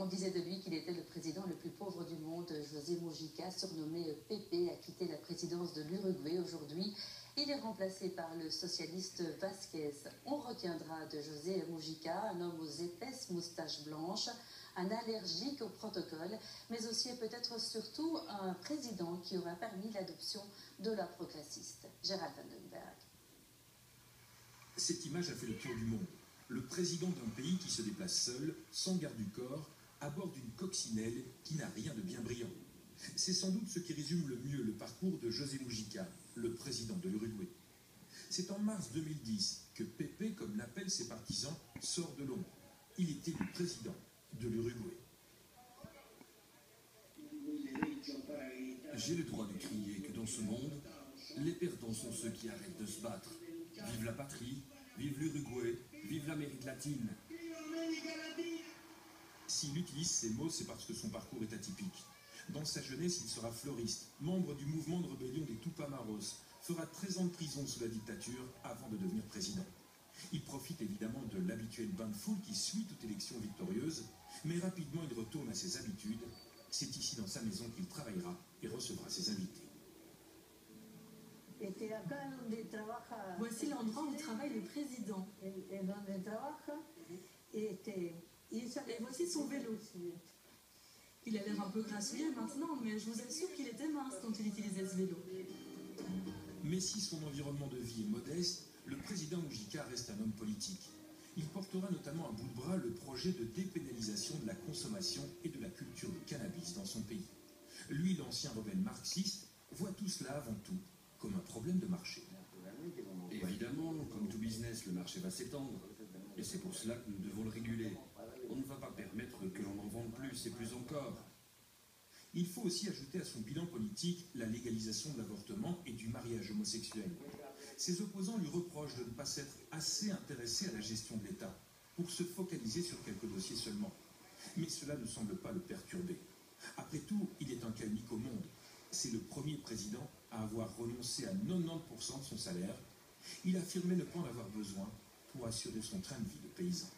On disait de lui qu'il était le président le plus pauvre du monde. José Mujica, surnommé Pépé, a quitté la présidence de l'Uruguay aujourd'hui. Il est remplacé par le socialiste Vázquez. On retiendra de José Mujica un homme aux épaisses moustaches blanches, un allergique au protocole, mais aussi et peut-être surtout un président qui aura permis l'adoption de la progressiste. Gérald Vandenberg. Cette image a fait le tour du monde. Le président d'un pays qui se déplace seul, sans garde du corps, à bord d'une coccinelle qui n'a rien de bien brillant. C'est sans doute ce qui résume le mieux le parcours de José Mujica, le président de l'Uruguay. C'est en mars 2010 que Pépé, comme l'appellent ses partisans, sort de l'ombre. Il était le président de l'Uruguay. J'ai le droit de crier que dans ce monde, les perdants sont ceux qui arrêtent de se battre. Vive la patrie, vive l'Uruguay, vive l'Amérique latine. S'il utilise ces mots, c'est parce que son parcours est atypique. Dans sa jeunesse, il sera fleuriste, membre du mouvement de rébellion des Tupamaros, fera 13 ans de prison sous la dictature avant de devenir président. Il profite évidemment de l'habituel bain de foule qui suit toute élection victorieuse, mais rapidement il retourne à ses habitudes. C'est ici dans sa maison qu'il travaillera et recevra ses invités. Voici l'endroit où travaille le président. Et voici son vélo. Il a l'air un peu grassouillet maintenant, mais je vous assure qu'il était mince quand il utilisait ce vélo. Mais si son environnement de vie est modeste, le président Mujica reste un homme politique. Il portera notamment à bout de bras le projet de dépénalisation de la consommation et de la culture du cannabis dans son pays. Lui, l'ancien rebelle marxiste, voit tout cela avant tout comme un problème de marché. Évidemment, comme tout business, le marché va s'étendre. Et c'est pour cela que nous devons le réguler. On ne va pas permettre que l'on en vende plus et plus encore. Il faut aussi ajouter à son bilan politique la légalisation de l'avortement et du mariage homosexuel. Ses opposants lui reprochent de ne pas s'être assez intéressé à la gestion de l'État, pour se focaliser sur quelques dossiers seulement. Mais cela ne semble pas le perturber. Après tout, il est un cas unique au monde. C'est le premier président à avoir renoncé à 90% de son salaire. Il affirmait ne pas en avoir besoin pour assurer son train de vie de paysan.